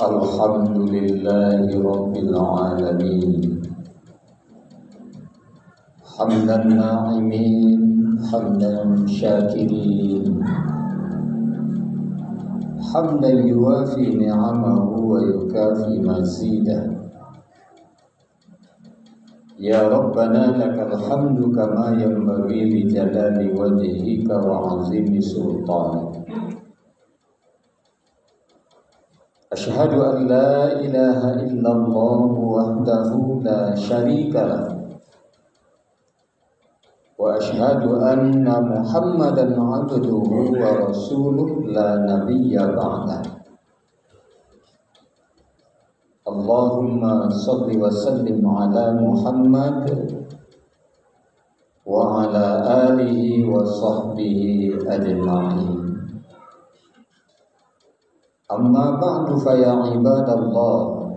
Alhamdulillahi Rabbil Alamin. Hamdan na'imin, hamdan syakirin, hamdan yuwafi ni'amahu wa yukafi mazidah. Ya Rabbana lakal hamdu kama yanbaghi li jalali wajhika wa 'azimi sultanik. Asyhadu an la ilaha illallah wahdahu la syarika lah. Wa asyhadu anna Muhammadan 'abduhu wa rasuluh la nabiyya ba'dah. Allahumma shalli wa sallim ala Muhammad wa ala alihi wa sahbihi ajma'in. Amma ba'du fa ya ibadallah,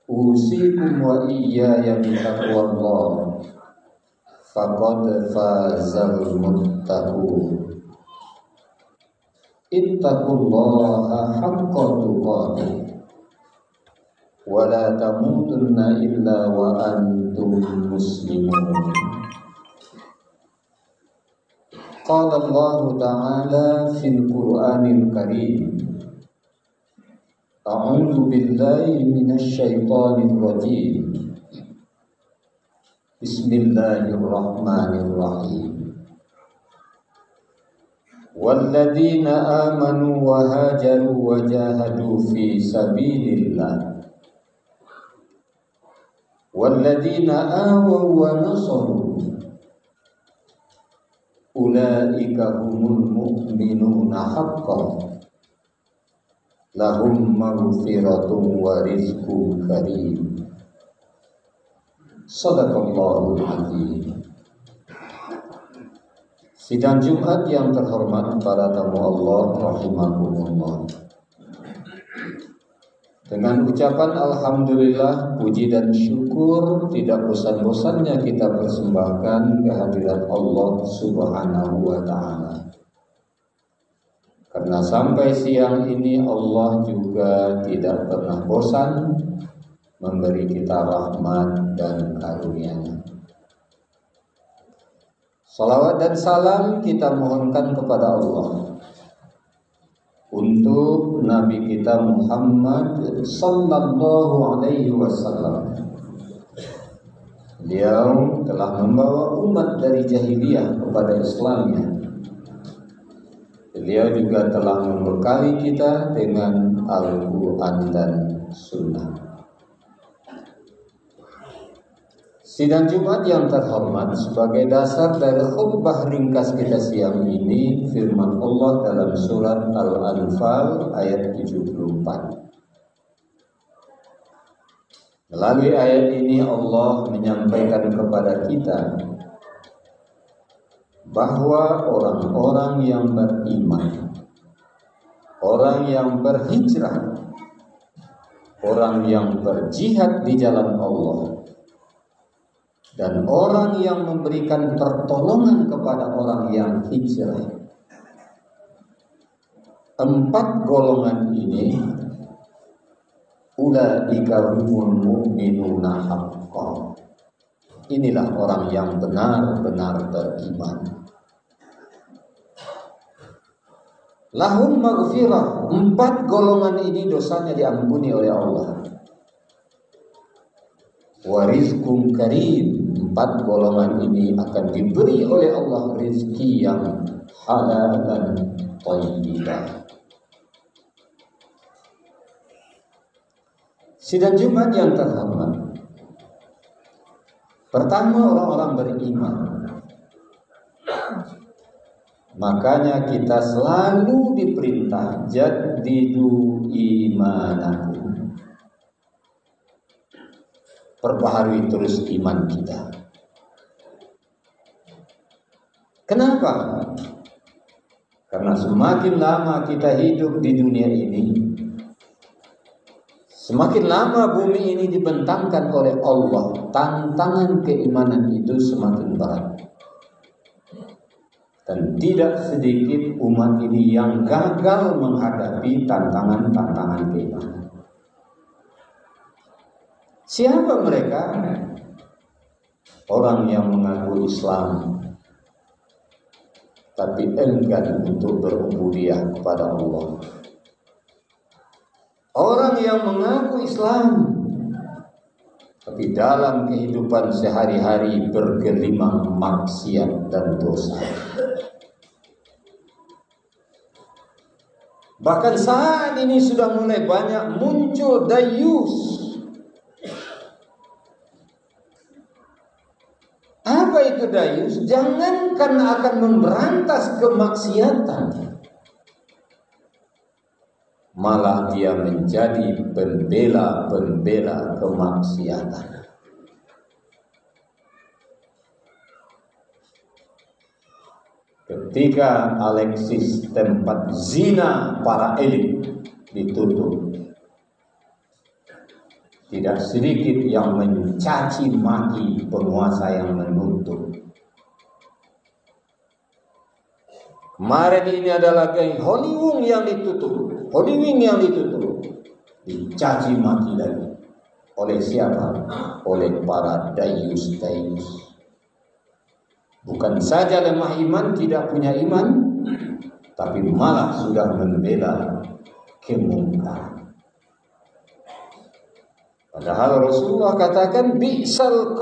usikum wa iyaya bitaqwallah, faqad fazal muttaqun. Ittaqullaha haqqa tuqatih wa la tamutunna illa wa antum muslimun. Qala Allah Ta'ala fil Qur'anil Karim, A'udzu billahi minasy syaithanir rajim. Bismillahirrahmanirrahim. Walladzina amanu wa hajaru wa jahadu fi sabilillah, walladzina awaw wa nasaru, ulaika humul mu'minuna haqqan, lahum maghfiratun wa rizqun karim. Shadaqallahul azim. Sidang Jumat yang terhormat para tamu Allah rahimakumullah. Dengan ucapan alhamdulillah, puji dan syukur tidak bosan-bosannya kita persembahkan kehadirat Allah Subhanahu wa ta'ala. Karena sampai siang ini Allah juga tidak pernah bosan memberi kita rahmat dan karunia-Nya. Salawat dan salam kita mohonkan kepada Allah untuk Nabi kita Muhammad sallallahu alaihi wasallam. Beliau telah membawa umat dari jahiliyah kepada Islamnya. Beliau juga telah membekali kita dengan Al-Quran dan Sunnah. Sidang Jumat yang terhormat, sebagai dasar dari khutbah ringkas kita siang ini, firman Allah dalam surat Al-Anfal ayat 74. Melalui ayat ini Allah menyampaikan kepada kita bahwa orang-orang yang beriman, orang yang berhijrah, orang yang berjihad di jalan Allah, dan orang yang memberikan pertolongan kepada orang yang hijrah, 4 golongan ini, ulaika humul mu'minuna haqqan, inilah orang yang benar-benar beriman. Lahum maghfirah, 4 golongan ini dosanya diampuni oleh Allah. Wa rizqun karim, 4 golongan ini akan diberi oleh Allah rezeki yang halal dan thayyibah. Sidang Jumat yang terhormat, pertama orang-orang beriman. Makanya kita selalu diperintah jaddidu imanakum, perbaharui terus iman kita. Kenapa? Karena semakin lama kita hidup di dunia ini, semakin lama bumi ini dibentangkan oleh Allah, tantangan keimanan itu semakin berat. Dan tidak sedikit umat ini yang gagal menghadapi tantangan-tantangan keimanan. Siapa mereka? Orang yang mengaku Islam tapi enggan untuk berubudiyah kepada Allah. Orang yang mengaku Islam tapi dalam kehidupan sehari-hari bergelimang maksiat dan dosa. Bahkan saat ini sudah mulai banyak muncul dayus. Apa itu dayus? Jangankan akan memberantas kemaksiatan, malah dia menjadi pembela-pembela kemaksiatan. Ketika Alexis tempat zina para elit ditutup, tidak sedikit yang mencaci maki penguasa yang menuntut. Kemarin ini adalah geng Hollywood yang ditutup. Dicaci maki lagi. Oleh siapa? Oleh para dayus-dayus. Bukan saja lemah iman, tidak punya iman, tapi malah sudah membela kemungkaran. Padahal Rasulullah katakan bi'sal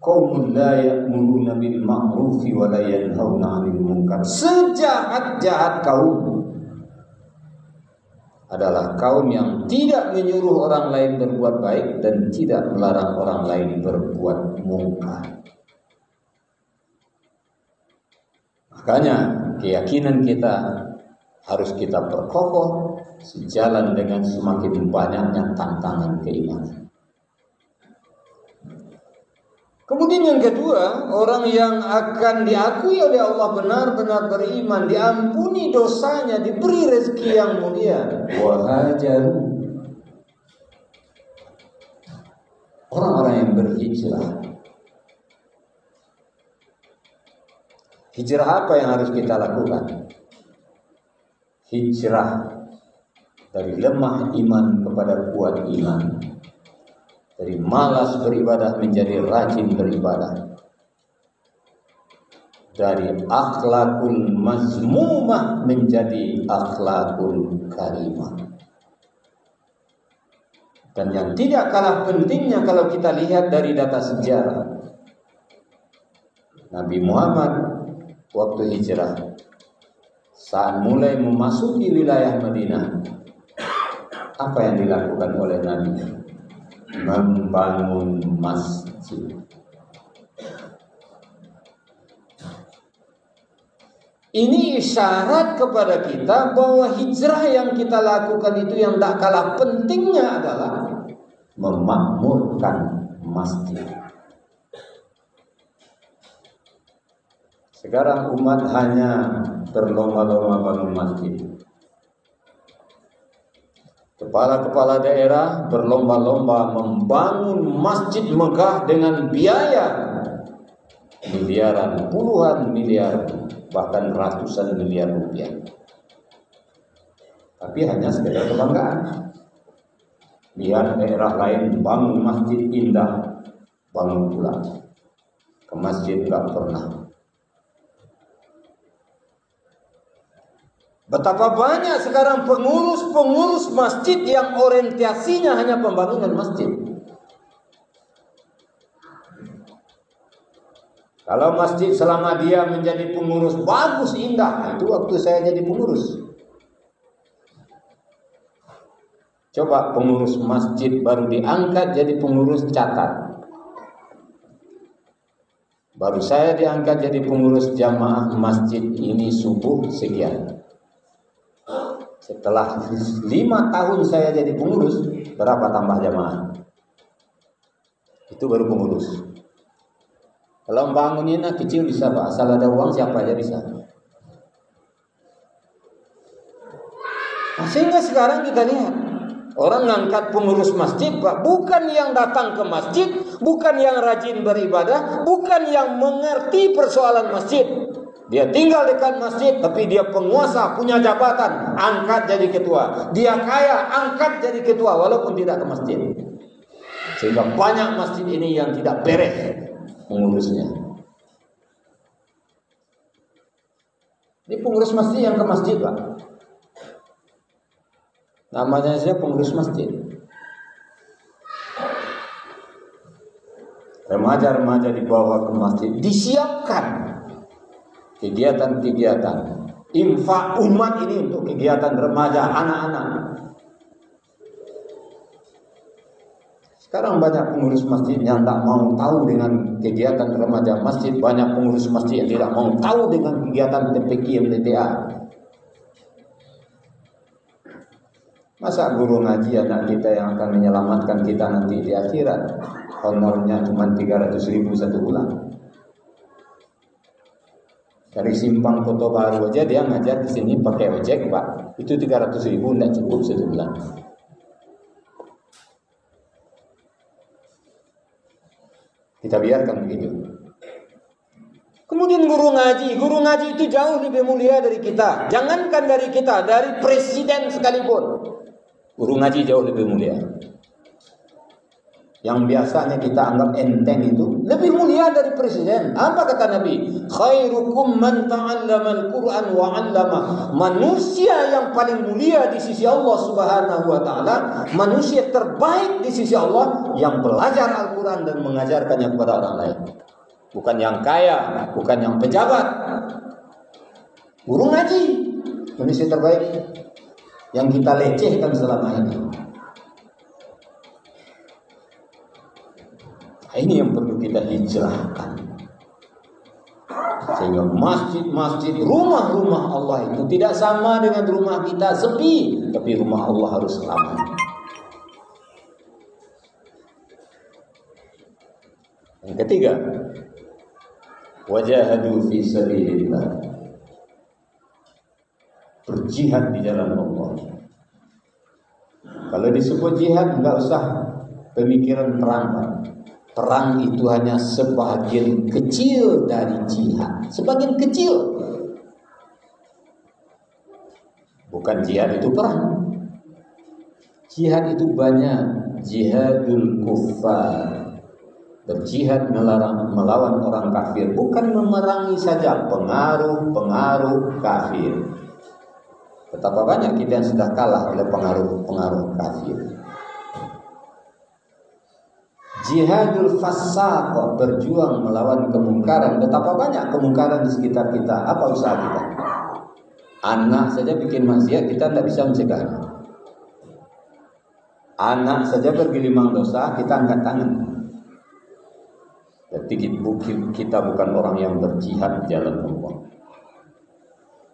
qaumun la ya'muruna bil ma'rufi wa la yanhauna 'anil munkar. Sejahat-jahat kaum adalah kaum yang tidak menyuruh orang lain berbuat baik dan tidak melarang orang lain berbuat mungkar. Makanya keyakinan kita harus kita perkokoh sejalan dengan semakin banyaknya tantangan keimanan. Kemudian yang kedua, orang yang akan diakui oleh Allah benar-benar beriman, diampuni dosanya, diberi rezeki yang mulia. Wahajaru. Orang-orang yang berhijrah. Hijrah apa yang harus kita lakukan? Hijrah dari lemah iman kepada kuat iman, dari malas beribadah menjadi rajin beribadah, dari akhlakul mazmumah menjadi akhlakul karimah. Dan yang tidak kalah pentingnya kalau kita lihat dari data sejarah, Nabi Muhammad waktu hijrah, saat mulai memasuki wilayah Madinah, apa yang dilakukan oleh Nabi? Membangun masjid. Ini isyarat kepada kita bahwa hijrah yang kita lakukan itu yang tak kalah pentingnya adalah memakmurkan masjid. Sekarang umat hanya berlomba-lomba bangun masjid. Kepala-kepala daerah berlomba-lomba membangun masjid megah dengan biaya miliaran, puluhan miliar, bahkan ratusan miliar rupiah. Tapi hanya sekedar kebanggaan. Lihat daerah lain bangun masjid indah, bangun pula ke masjid enggak pernah. Betapa banyak sekarang pengurus masjid yang orientasinya hanya pembangunan masjid. Kalau masjid selama dia menjadi pengurus bagus, indah, itu waktu saya jadi pengurus. Coba pengurus masjid baru diangkat jadi pengurus catat. Baru saya diangkat jadi pengurus jamaah masjid ini subuh sekian. Setelah 5 tahun saya jadi pengurus, berapa tambah jamaah? Itu baru pengurus. Kalau bangunin kecil bisa Pak, asal ada uang siapa aja bisa. Nah, sehingga sekarang kita lihat orang ngangkat pengurus masjid Pak, bukan yang datang ke masjid bukan yang rajin beribadah, bukan yang mengerti persoalan masjid. Dia tinggal dekat masjid, tapi dia penguasa, punya jabatan, angkat jadi ketua. Dia kaya, angkat jadi ketua, walaupun tidak ke masjid. Sehingga banyak masjid ini yang tidak beres mengurusnya. Ini pengurus masjid yang ke masjid, Pak. Namanya saja pengurus masjid. Remaja-remaja dibawa ke masjid, disiapkan kegiatan-kegiatan infak umat ini untuk kegiatan remaja, anak-anak. Sekarang banyak pengurus masjid yang tak mau tahu dengan kegiatan remaja masjid. Banyak pengurus masjid yang tidak mau tahu dengan kegiatan TPQ, MTTA. Masa guru ngaji anak kita yang akan menyelamatkan kita nanti di akhirat, honornya cuma 300.000 satu bulan. Dari Simpang Kota Baru aja dia ngajar di sini pakai ojek, Pak. Itu 300.000 tidak cukup satu bulan. Kita biarkan begitu. Kemudian guru ngaji itu jauh lebih mulia dari kita. Jangankan dari kita, dari presiden sekalipun. Guru ngaji jauh lebih mulia. Yang biasanya kita anggap enteng itu lebih mulia dari presiden. Apa kata Nabi? Khairukum man ta'allama al-Qur'an wa 'allama. Manusia yang paling mulia di sisi Allah Subhanahu wa taala, manusia terbaik di sisi Allah yang belajar Al-Qur'an dan mengajarkannya kepada orang lain. Bukan yang kaya, bukan yang pejabat. Guru ngaji, manusia terbaik yang kita lecehkan selama ini. Ini yang perlu kita hijrahkan. Sehingga masjid-masjid, rumah-rumah Allah itu tidak sama dengan rumah kita sepi, tapi rumah Allah harus ramai. Yang ketiga, wajahadu fi sabilillah. Berjihad di jalan Allah. Kalau disebut jihad, enggak usah pemikiran perang. Perang itu hanya sebagian kecil dari jihad. Sebagian kecil. Bukan jihad itu perang. Jihad itu banyak. Jihadul kuffar. Berjihad melawan orang kafir. Bukan memerangi saja pengaruh-pengaruh kafir. Betapa banyak kita yang sudah kalah oleh pengaruh-pengaruh kafir. Jihadul fasaq, berjuang melawan kemungkaran. Betapa banyak kemungkaran di sekitar kita. Apa usaha kita? Anak saja bikin maksiat, kita tidak bisa mencegahnya. Anak saja bergelimang dosa, kita angkat tangan. Jadi kita bukan orang yang berjihad di jalan Allah.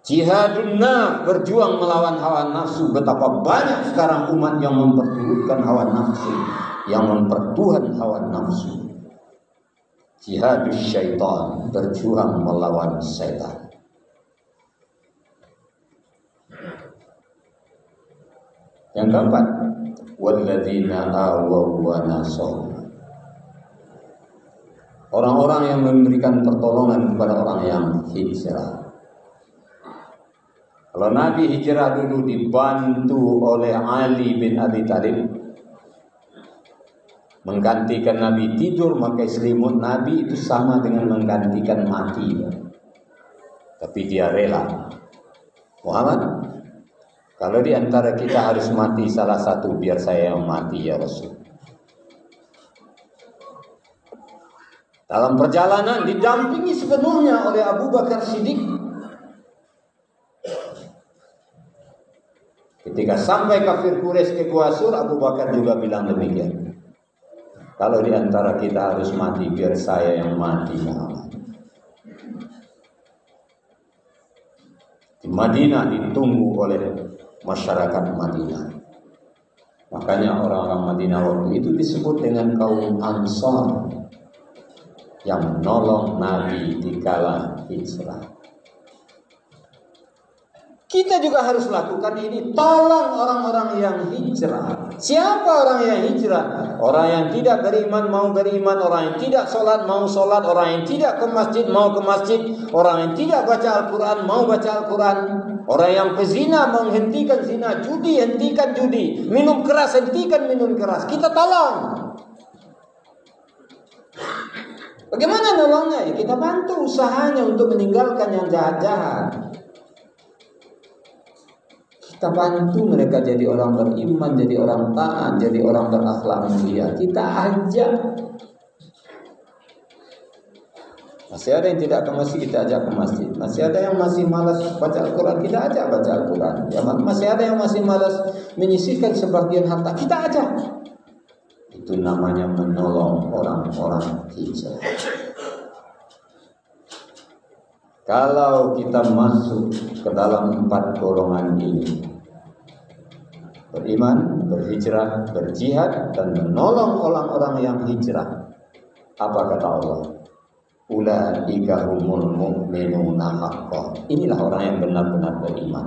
Jihadun nafs, berjuang melawan hawa nafsu. Betapa banyak sekarang umat yang memperturutkan hawa nafsu, yang mempertuhan hawa nafsu. Jihadus syaitan, berjuang melawan syaitan. Yang keempat, walladzina awaw wa nasaw. Orang-orang yang memberikan pertolongan kepada orang yang hijrah. Kalau Nabi hijrah dulu dibantu oleh Ali bin Abi Thalib, menggantikan Nabi tidur pakai selimut, Nabi itu sama dengan menggantikan mati. Tapi dia rela. Muhammad, kalau di antara kita harus mati salah satu, biar saya yang mati ya Rasul. Dalam perjalanan didampingi sepenuhnya oleh Abu Bakar Siddiq. Ketika sampai kafir Quraisy ke Gua Sur, Abu Bakar juga bilang demikian. Kalau di antara kita harus mati, biar saya yang mati Muhammad. Di Madinah ditunggu oleh masyarakat Madinah. Makanya orang-orang Madinah waktu itu disebut dengan kaum Ansar, yang menolong Nabi di kala hijrah. Kita juga harus lakukan ini. Tolong orang-orang yang hijrah. Siapa orang yang hijrah? Orang yang tidak beriman mau beriman, orang yang tidak sholat mau sholat, orang yang tidak ke masjid mau ke masjid, orang yang tidak baca Al-Quran mau baca Al-Quran, orang yang pezina menghentikan zina, judi hentikan judi, minum keras hentikan minum keras. Kita tolong. Bagaimana nolongnya? Ya, kita bantu usahanya untuk meninggalkan yang jahat-jahat. Kita bantu mereka jadi orang beriman, jadi orang taat, jadi orang berakhlak mulia. Kita ajak. Masih ada yang tidak ke masjid, kita ajak ke masjid. Masih ada yang masih malas baca Al-Quran, kita ajak baca Al-Quran. Ya, masih ada yang masih malas menyisihkan sebagian harta, kita ajak. Itu namanya menolong orang-orang hijrah. Kalau kita masuk ke dalam 4 golongan ini, beriman, berhijrah, berjihad, dan menolong orang-orang yang hijrah, apa kata Allah? Ulaika humul mu'minuna haqqan. Inilah orang yang benar-benar beriman.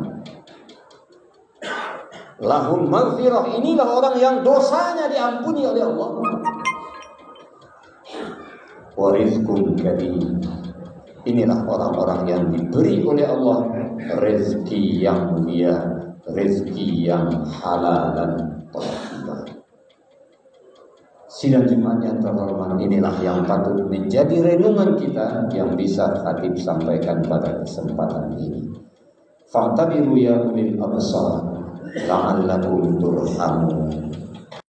Lahum maghfirah. Inilah orang yang dosanya diampuni oleh Allah. Wa rizqun karim. Inilah orang-orang yang diberi oleh Allah rezeki yang mulia, rezeki yang halal dan thayyibah. Sidang Jumat yang terhormat, inilah yang patut menjadi renungan kita yang bisa Khatib sampaikan pada kesempatan ini. Fa'tabiru ya ulil absar la'allakum turhamun.